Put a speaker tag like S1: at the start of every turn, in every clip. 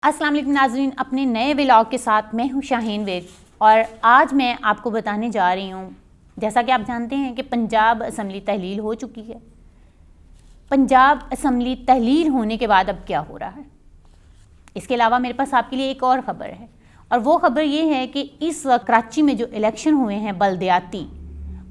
S1: السلام علیکم ناظرین، اپنے نئے ولاگ کے ساتھ میں ہوں شاہین وید، اور آج میں آپ کو بتانے جا رہی ہوں، جیسا کہ آپ جانتے ہیں کہ پنجاب اسمبلی تحلیل ہو چکی ہے۔ پنجاب اسمبلی تحلیل ہونے کے بعد اب کیا ہو رہا ہے، اس کے علاوہ میرے پاس آپ کے لیے ایک اور خبر ہے، اور وہ خبر یہ ہے کہ اس وقت کراچی میں جو الیکشن ہوئے ہیں بلدیاتی،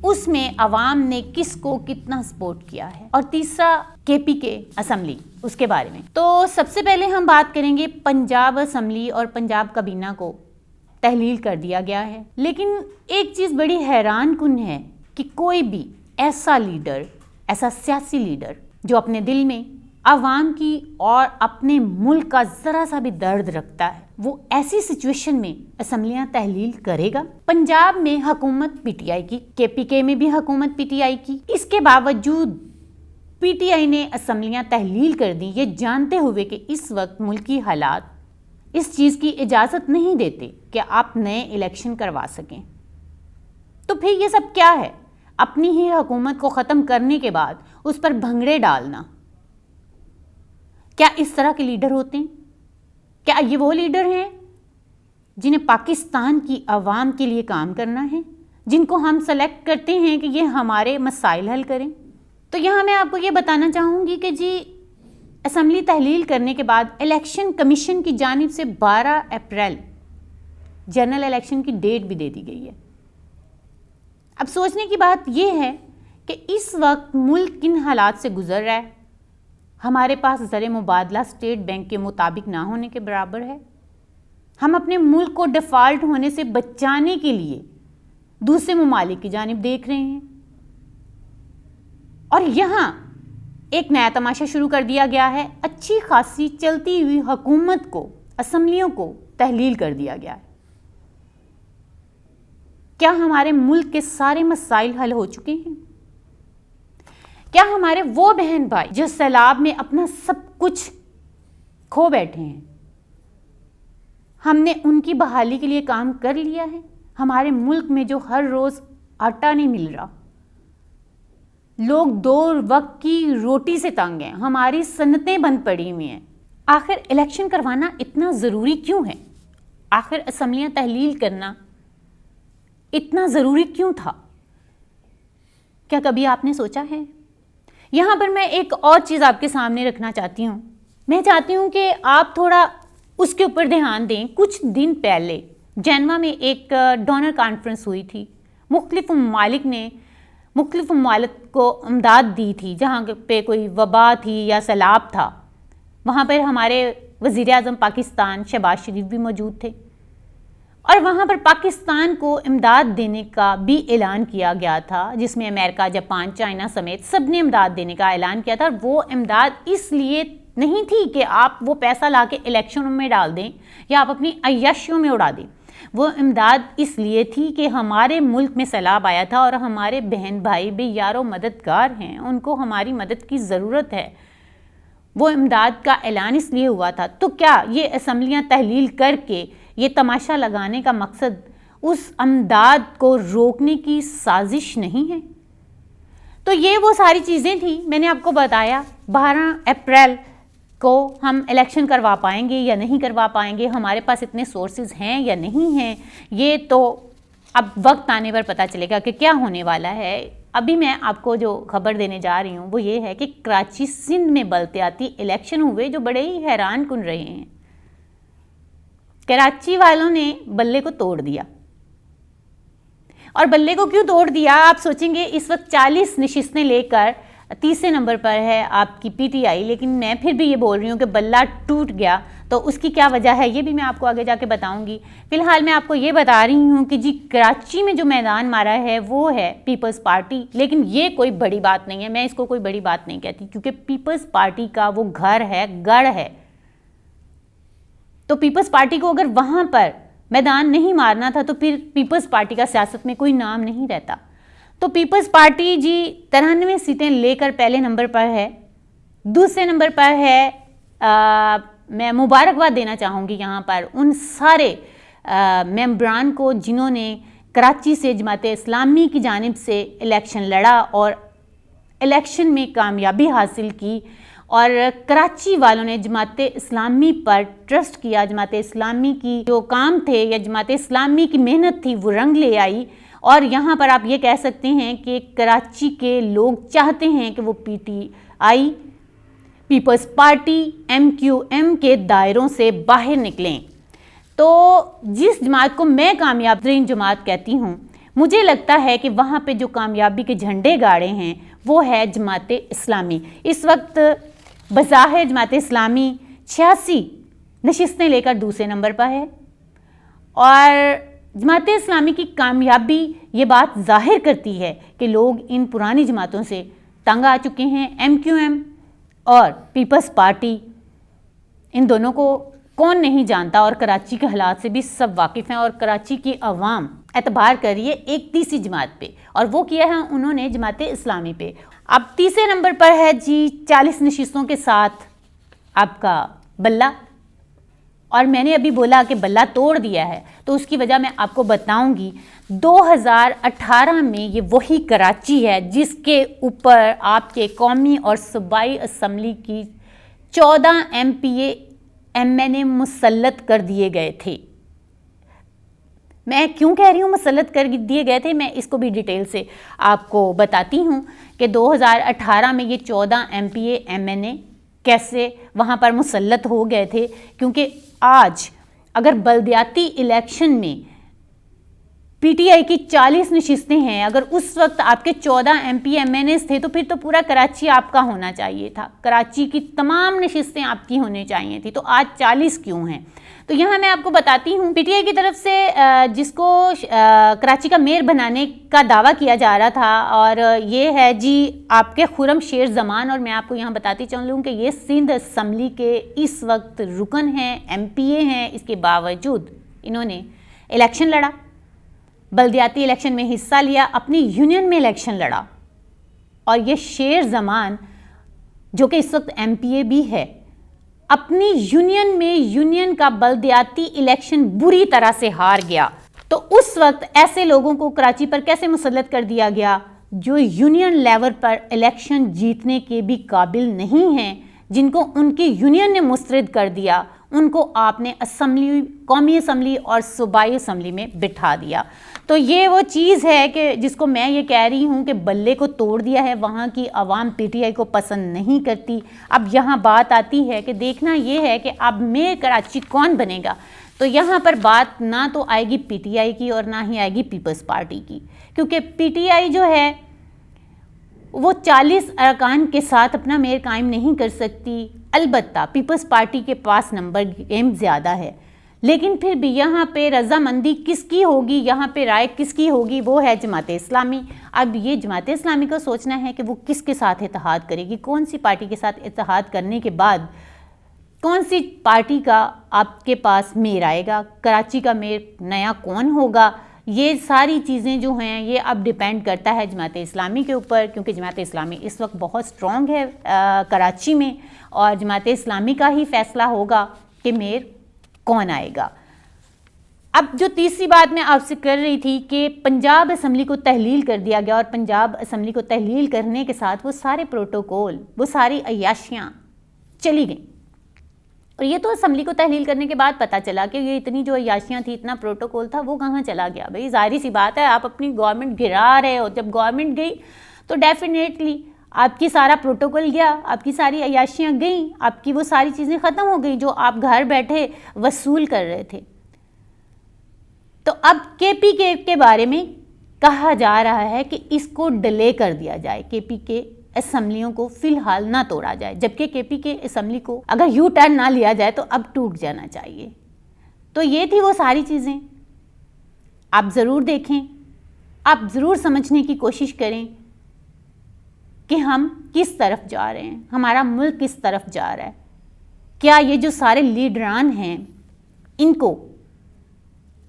S1: اس میں عوام نے کس کو کتنا سپورٹ کیا ہے، اور تیسرا KP کے اسمبلی، اس کے بارے میں۔ تو سب سے پہلے ہم بات کریں گے پنجاب اسمبلی اور پنجاب کابینہ کو تحلیل کر دیا گیا ہے، لیکن ایک چیز بڑی حیران کن ہے کہ کوئی بھی ایسا لیڈر، ایسا سیاسی لیڈر جو اپنے دل میں عوام کی اور اپنے ملک کا ذرا سا بھی درد رکھتا ہے، وہ ایسی سچویشن میں اسمبلیاں تحلیل کرے گا۔ پنجاب میں حکومت PTI کی، KPK میں بھی حکومت PTI کی، اس کے باوجود PTI نے اسمبلیاں تحلیل کر دی، یہ جانتے ہوئے کہ اس وقت ملکی حالات اس چیز کی اجازت نہیں دیتے کہ آپ نئے الیکشن کروا سکیں۔ تو پھر یہ سب کیا ہے؟ اپنی ہی حکومت کو ختم کرنے کے بعد اس پر بھنگڑے ڈالنا۔ کیا اس طرح کے لیڈر ہوتے ہیں؟ کیا یہ وہ لیڈر ہیں جنہیں پاکستان کی عوام کے لیے کام کرنا ہے، جن کو ہم سلیکٹ کرتے ہیں کہ یہ ہمارے مسائل حل کریں؟ تو یہاں میں آپ کو یہ بتانا چاہوں گی کہ جی اسمبلی تحلیل کرنے کے بعد الیکشن کمیشن کی جانب سے 12 اپریل جنرل الیکشن کی ڈیٹ بھی دے دی گئی ہے۔ اب سوچنے کی بات یہ ہے کہ اس وقت ملک کن حالات سے گزر رہا ہے۔ ہمارے پاس زر مبادلہ اسٹیٹ بینک کے مطابق نہ ہونے کے برابر ہے۔ ہم اپنے ملک کو ڈیفالٹ ہونے سے بچانے کے لیے دوسرے ممالک کی جانب دیکھ رہے ہیں، اور یہاں ایک نیا تماشا شروع کر دیا گیا ہے۔ اچھی خاصی چلتی ہوئی حکومت کو، اسمبلیوں کو تحلیل کر دیا گیا ہے۔ کیا ہمارے ملک کے سارے مسائل حل ہو چکے ہیں؟ کیا ہمارے وہ بہن بھائی جو سیلاب میں اپنا سب کچھ کھو بیٹھے ہیں، ہم نے ان کی بحالی کے لیے کام کر لیا ہے؟ ہمارے ملک میں جو ہر روز آٹا نہیں مل رہا، لوگ 2 وقت کی روٹی سے تنگ ہیں، ہماری صنعتیں بند پڑی ہوئی ہیں، آخر الیکشن کروانا اتنا ضروری کیوں ہے؟ آخر اسمبلیاں تحلیل کرنا اتنا ضروری کیوں تھا؟ کیا کبھی آپ نے سوچا ہے؟ یہاں پر میں ایک اور چیز آپ کے سامنے رکھنا چاہتی ہوں۔ میں چاہتی ہوں کہ آپ تھوڑا اس کے اوپر دھیان دیں۔ کچھ دن پہلے جنیوا میں ایک ڈونر کانفرنس ہوئی تھی، مختلف ممالک نے مختلف ممالک کو امداد دی تھی، جہاں پہ کوئی وبا تھی یا سیلاب تھا، وہاں پر ہمارے وزیر اعظم پاکستان شہباز شریف بھی موجود تھے، اور وہاں پر پاکستان کو امداد دینے کا بھی اعلان کیا گیا تھا، جس میں امریکہ، جاپان، چائنا سمیت سب نے امداد دینے کا اعلان کیا تھا۔ اور وہ امداد اس لیے نہیں تھی کہ آپ وہ پیسہ لا کے الیکشنوں میں ڈال دیں یا آپ اپنی عیاشیوں میں اڑا دیں، وہ امداد اس لیے تھی کہ ہمارے ملک میں سیلاب آیا تھا اور ہمارے بہن بھائی بھی یارو مددگار ہیں، ان کو ہماری مدد کی ضرورت ہے۔ وہ امداد کا اعلان اس لیے ہوا تھا۔ تو کیا یہ اسمبلیاں تحلیل کر کے یہ تماشا لگانے کا مقصد اس امداد کو روکنے کی سازش نہیں ہے؟ تو یہ وہ ساری چیزیں تھیں، میں نے آپ کو بتایا 12 اپریل کو ہم الیکشن کروا پائیں گے یا نہیں کروا پائیں گے، ہمارے پاس اتنے سورسز ہیں یا نہیں ہیں، یہ تو اب وقت آنے پر پتہ چلے گا کہ کیا ہونے والا ہے۔ ابھی میں آپ کو جو خبر دینے جا رہی ہوں وہ یہ ہے کہ کراچی سندھ میں بلدیاتی الیکشن ہوئے جو بڑے ہی حیران کن رہے ہیں۔ کراچی والوں نے بلے کو توڑ دیا، اور بلے کو کیوں توڑ دیا آپ سوچیں گے؟ اس وقت 40 نشستیں لے کر تیسرے نمبر پر ہے آپ کی PTI، لیکن میں پھر بھی یہ بول رہی ہوں کہ بلہ ٹوٹ گیا، تو اس کی کیا وجہ ہے یہ بھی میں آپ کو آگے جا کے بتاؤں گی۔ فی الحال میں آپ کو یہ بتا رہی ہوں کہ جی کراچی میں جو میدان مارا ہے وہ ہے پیپلز پارٹی، لیکن یہ کوئی بڑی بات نہیں ہے، میں اس کو کوئی بڑی بات نہیں کہتی، کیونکہ پیپلز پارٹی کا وہ گھر ہے، گڑھ ہے۔ تو پیپلز پارٹی کو اگر وہاں پر میدان نہیں مارنا تھا تو پھر پیپلز پارٹی کا سیاست میں کوئی نام نہیں رہتا۔ تو پیپلز پارٹی جی 93 سیٹیں لے کر پہلے نمبر پر ہے۔ دوسرے نمبر پر ہے، میں مبارکباد دینا چاہوں گی یہاں پر ان سارے ممبران کو جنہوں نے کراچی سے جماعت اسلامی کی جانب سے الیکشن لڑا اور الیکشن میں کامیابی حاصل کی، اور کراچی والوں نے جماعت اسلامی پر ٹرسٹ کیا، جماعت اسلامی کی جو کام تھے یا جماعت اسلامی کی محنت تھی وہ رنگ لے آئی، اور یہاں پر آپ یہ کہہ سکتے ہیں کہ کراچی کے لوگ چاہتے ہیں کہ وہ P T I, Peoples Party, M Q M کے دائروں سے باہر نکلیں۔ تو جس جماعت کو میں کامیاب ترین جماعت کہتی ہوں، مجھے لگتا ہے کہ وہاں پہ جو کامیابی کے جھنڈے گاڑے ہیں وہ ہے جماعت اسلامی۔ اس وقت بظاہر جماعت اسلامی 86 نشستیں لے کر دوسرے نمبر پر ہے، اور جماعت اسلامی کی کامیابی یہ بات ظاہر کرتی ہے کہ لوگ ان پرانی جماعتوں سے تنگ آ چکے ہیں۔ ایم کیو ایم اور پیپلز پارٹی، ان دونوں کو کون نہیں جانتا، اور کراچی کے حالات سے بھی سب واقف ہیں، اور کراچی کی عوام اعتبار کر رہی ہے ایک تیسری جماعت پہ، اور وہ کیا ہے انہوں نے جماعت اسلامی پہ۔ اب تیسرے نمبر پر ہے جی 40 نشستوں کے ساتھ آپ کا بلہ، اور میں نے ابھی بولا کہ بلہ توڑ دیا ہے، تو اس کی وجہ میں آپ کو بتاؤں گی۔ 2018 میں یہ وہی کراچی ہے جس کے اوپر آپ کے قومی اور صوبائی اسمبلی کی 14 M P A M N A مسلط کر دیے گئے تھے۔ میں کیوں کہہ رہی ہوں مسلط کر دیے گئے تھے، میں اس کو بھی ڈیٹیل سے آپ کو بتاتی ہوں کہ 2018 میں یہ 14 M P A M N A کیسے وہاں پر مسلط ہو گئے تھے، کیونکہ آج اگر بلدیاتی الیکشن میں پی ٹی آئی کی 40 نشستیں ہیں، اگر اس وقت آپ کے 14 M P M N As تھے تو پھر تو پورا کراچی آپ کا ہونا چاہیے تھا، کراچی کی تمام نشستیں آپ کی ہونے چاہیے تھی، تو آج 40 کیوں ہیں؟ تو یہاں میں آپ کو بتاتی ہوں، پی ٹی آئی کی طرف سے جس کو کراچی کا میئر بنانے کا دعویٰ کیا جا رہا تھا، اور یہ ہے جی آپ کے خرم شیر زمان، اور میں آپ کو یہاں بتاتی چلوں کہ یہ سندھ اسمبلی کے اس وقت رکن ہیں، ایم پی اے ہیں، اس کے باوجود انہوں نے الیکشن لڑا، بلدیاتی الیکشن میں حصہ لیا، اپنی یونین میں الیکشن لڑا، اور یہ شیر زمان جو کہ اس وقت ایم پی اے بھی ہے، اپنی یونین میں یونین کا بلدیاتی الیکشن بری طرح سے ہار گیا۔ تو اس وقت ایسے لوگوں کو کراچی پر کیسے مسلط کر دیا گیا جو یونین لیول پر الیکشن جیتنے کے بھی قابل نہیں ہیں، جن کو ان کی یونین نے مسترد کر دیا، ان کو آپ نے اسمبلی، قومی اسمبلی اور صوبائی اسمبلی میں بٹھا دیا۔ تو یہ وہ چیز ہے کہ جس کو میں یہ کہہ رہی ہوں کہ بلے کو توڑ دیا ہے، وہاں کی عوام پی ٹی آئی کو پسند نہیں کرتی۔ اب یہاں بات آتی ہے کہ دیکھنا یہ ہے کہ اب میئر کراچی کون بنے گا، تو یہاں پر بات نہ تو آئے گی پی ٹی آئی کی اور نہ ہی آئے گی پیپلز پارٹی کی، کیونکہ پی ٹی آئی جو ہے وہ 40 ارکان کے ساتھ اپنا میئر قائم نہیں کر سکتی۔ البتہ پیپلز پارٹی کے پاس نمبر گیم زیادہ ہے، لیکن پھر بھی یہاں پہ رضامندی کس کی ہوگی، یہاں پہ رائے کس کی ہوگی، وہ ہے جماعت اسلامی۔ اب یہ جماعت اسلامی کو سوچنا ہے کہ وہ کس کے ساتھ اتحاد کرے گی، کون سی پارٹی کے ساتھ اتحاد کرنے کے بعد کون سی پارٹی کا آپ کے پاس میئر آئے گا، کراچی کا میئر نیا کون ہوگا۔ یہ ساری چیزیں جو ہیں یہ اب ڈیپینڈ کرتا ہے جماعت اسلامی کے اوپر، کیونکہ جماعت اسلامی اس وقت بہت سٹرونگ ہے کراچی میں، اور جماعت اسلامی کا ہی فیصلہ ہوگا کہ میئر کون آئے گا۔ اب جو تیسری بات میں آپ سے کر رہی تھی کہ پنجاب اسمبلی کو تحلیل کر دیا گیا، اور پنجاب اسمبلی کو تحلیل کرنے کے ساتھ وہ سارے پروٹوکول، وہ ساری عیاشیاں چلی گئیں، اور یہ تو اسمبلی کو تحلیل کرنے کے بعد پتہ چلا کہ یہ اتنی جو عیاشیاں تھی، اتنا پروٹوکول تھا، وہ کہاں چلا گیا۔ بھئی ظاہری سی بات ہے، آپ اپنی گورنمنٹ گرا رہے ہو، جب گورنمنٹ گئی تو ڈیفینیٹلی آپ کی سارا پروٹوکول گیا، آپ کی ساری عیاشیاں گئیں، آپ کی وہ ساری چیزیں ختم ہو گئیں جو آپ گھر بیٹھے وصول کر رہے تھے۔ تو اب کے پی کے بارے میں کہا جا رہا ہے کہ اس کو ڈیلے کر دیا جائے، کے پی کے اسمبلیوں کو فی الحال نہ توڑا جائے، جبکہ کے پی کے اسمبلی کو اگر یو ٹرن نہ لیا جائے تو اب ٹوٹ جانا چاہیے۔ تو یہ تھی وہ ساری چیزیں، آپ ضرور دیکھیں، آپ ضرور سمجھنے کی کوشش کریں کہ ہم کس طرف جا رہے ہیں، ہمارا ملک کس طرف جا رہا ہے۔ کیا یہ جو سارے لیڈران ہیں ان کو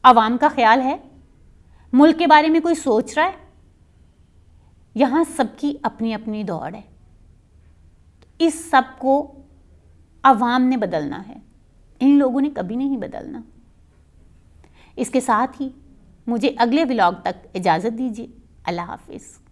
S1: عوام کا خیال ہے، ملک کے بارے میں کوئی سوچ رہا ہے؟ یہاں سب کی اپنی اپنی دوڑ ہے، اس سب کو عوام نے بدلنا ہے، ان لوگوں نے کبھی نہیں بدلنا۔ اس کے ساتھ ہی مجھے اگلے ولاگ تک اجازت دیجیے، اللہ حافظ۔